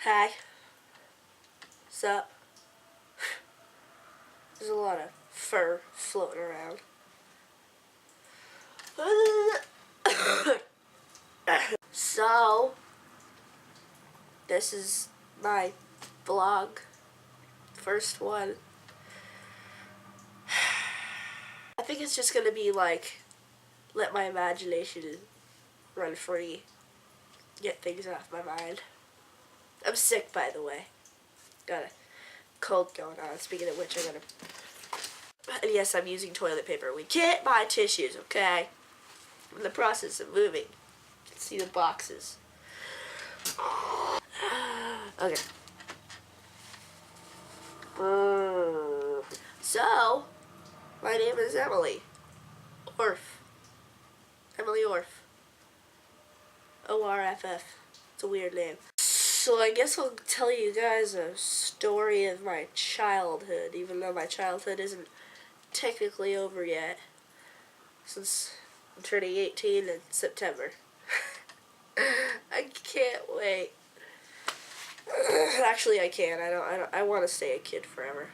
Hi. Sup? There's a lot of fur floating around. So, this is my vlog. First one. I think it's just gonna be like, let my imagination run free. Get things off my mind. I'm sick, by the way. Got a cold going on. Speaking of which, and yes, I'm using toilet paper. We can't buy tissues, okay? I'm in the process of moving. You can see the boxes. Okay. So, my name is Emily Orff. Emily Orff. O-R-F-F. It's a weird name. So I guess I'll tell you guys a story of my childhood, even though my childhood isn't technically over yet, since I'm turning 18 in September. I can't wait. Actually, I can't. I want to stay a kid forever.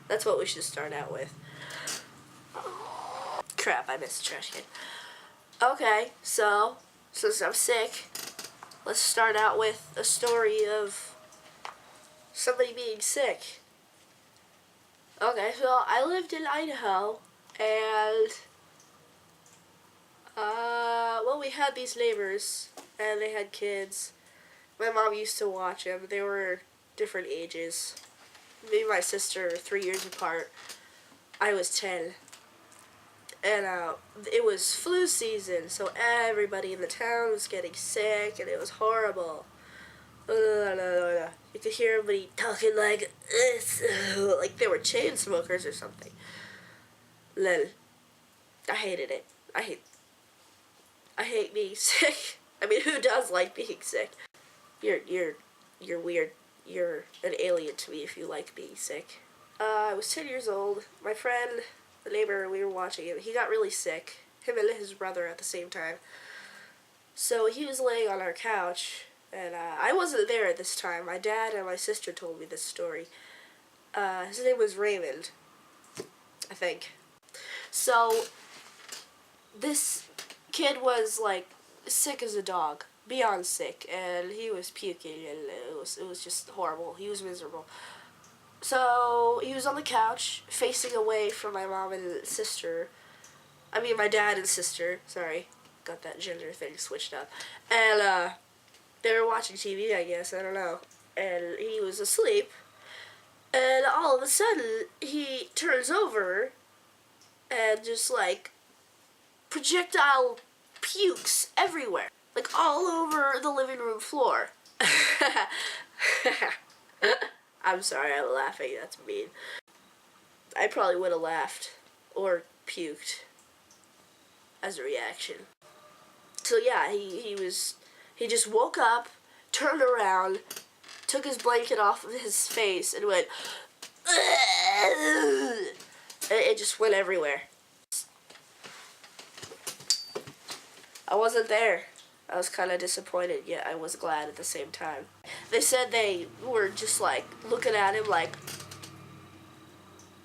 That's what we should start out with. Crap, I missed the trash can. Okay, so, since I'm sick, let's start out with a story of somebody being sick. Okay, so I lived in Idaho, and, well, we had these neighbors, and they had kids. My mom used to watch them. They were different ages. Me and my sister are 3 years apart. I was 10. And it was flu season, so everybody in the town was getting sick, and it was horrible. You could hear everybody talking like this, like they were chain smokers or something. Lol. I hated it. I hate being sick. I mean, who does like being sick? You're weird. You're an alien to me if you like being sick. I was 10 years old. My friend, the neighbor, we were watching him. He got really sick. Him and his brother at the same time. So he was laying on our couch, and I wasn't there at this time. My dad and my sister told me this story. His name was Raymond, I think. So this kid was like sick as a dog, beyond sick, and he was puking, and it was just horrible. He was miserable. So he was on the couch, facing away from my mom and sister. I mean, my dad and sister. Sorry, got that gender thing switched up. And they were watching TV, I guess. I don't know. And he was asleep. And all of a sudden, he turns over, and just like projectile pukes everywhere, like all over the living room floor. I'm sorry, I'm laughing, that's mean. I probably would have laughed or puked as a reaction. So yeah, he just woke up, turned around, took his blanket off of his face, and went, it just went everywhere. I wasn't there. I was kind of disappointed, yet I was glad at the same time. They said they were just like looking at him like,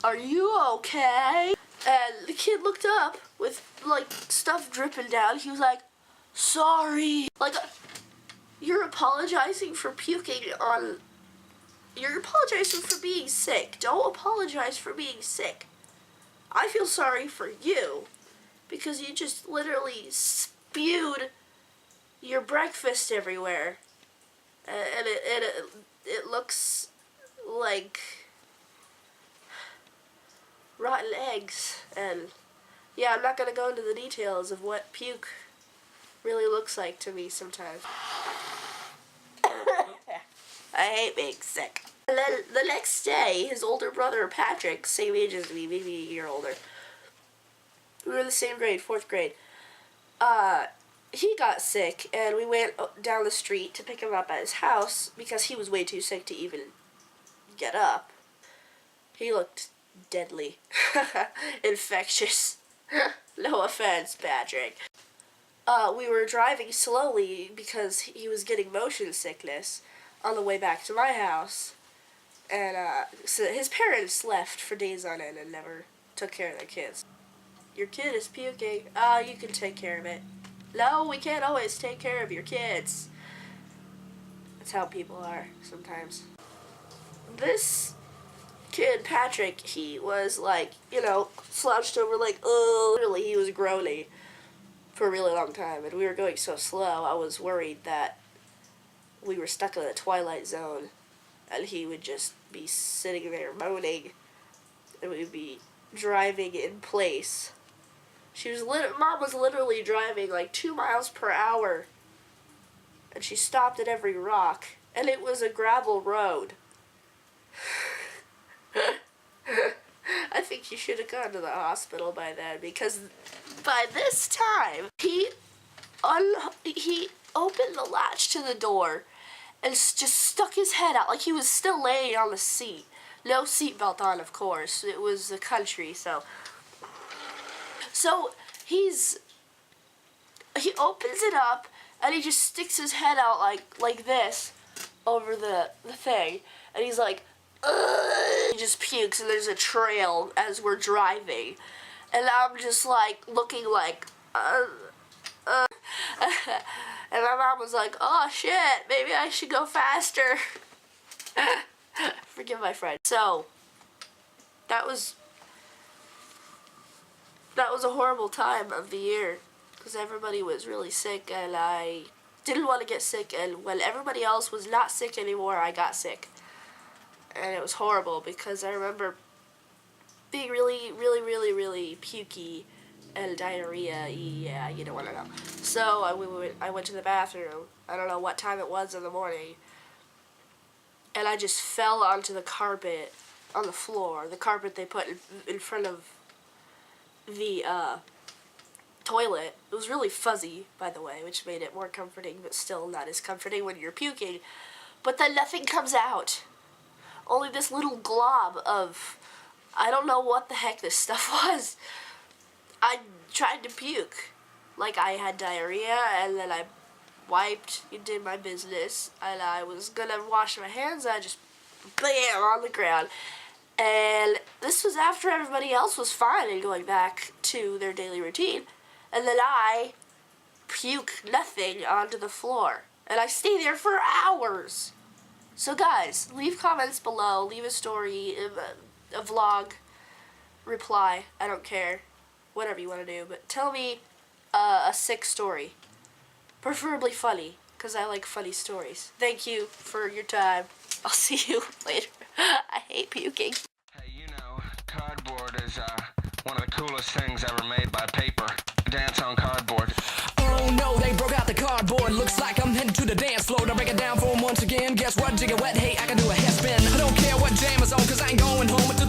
"Are you okay?" And the kid looked up with like stuff dripping down. He was like, "Sorry." Like, you're apologizing for puking on... You're apologizing for being sick. Don't apologize for being sick. I feel sorry for you because you just literally spewed your breakfast everywhere, and it looks like rotten eggs. And yeah, I'm not gonna go into the details of what puke really looks like to me sometimes. I hate being sick. And then the next day, his older brother Patrick, same age as me, maybe a year older, we were in the same grade, 4th grade. He got sick, and we went down the street to pick him up at his house because he was way too sick to even get up. He looked deadly. Infectious. No offense, Patrick. We were driving slowly because he was getting motion sickness on the way back to my house. And so his parents left for days on end and never took care of their kids. Your kid is puking. You can take care of it. No, we can't always take care of your kids. That's how people are sometimes. This kid, Patrick, he was like, slouched over like, literally he was groaning for a really long time. And we were going so slow, I was worried that we were stuck in the Twilight Zone. And he would just be sitting there moaning, and we'd be driving in place. Mom was literally driving like 2 miles per hour, and she stopped at every rock, and it was a gravel road. I think you should have gone to the hospital by then, because by this time, he opened the latch to the door and just stuck his head out like he was still laying on the seat. No seatbelt on, of course. It was the country, so he opens it up and he just sticks his head out like this over the thing, and he's like, ugh. He just pukes, and there's a trail as we're driving, and I'm just like looking like, and my mom was like, oh shit, maybe I should go faster. Forgive my friend. So, that was a horrible time of the year, because everybody was really sick, and I didn't want to get sick, and when everybody else was not sick anymore, I got sick. And it was horrible, because I remember being really, really, really, really pukey and diarrhea. Yeah, you don't want to know. So I went to the bathroom. I don't know what time it was in the morning, and I just fell onto the carpet on the floor. The carpet they put in front of the toilet. It was really fuzzy, by the way, which made it more comforting, but still not as comforting when you're puking. But then nothing comes out. Only this little glob of, I don't know what the heck this stuff was. I tried to puke. Like I had diarrhea, and then I wiped and did my business, and I was gonna wash my hands, and I just bam on the ground. And this was after everybody else was fine and going back to their daily routine. And then I puke nothing onto the floor. And I stay there for hours. So guys, leave comments below, leave a story, a vlog, reply, I don't care, whatever you want to do, but tell me a sick story, preferably funny, because I like funny stories. Thank you for your time. I'll see you later. I hate puking. Hey, cardboard is one of the coolest things ever made by paper. Dance on cardboard. Oh no, they broke out the cardboard. Looks like I'm heading to the dance floor to break it down for 'em once again. Guess what, jigga wet? Hey, I can do a hairspin. I don't care what jam is on, cause I ain't going home until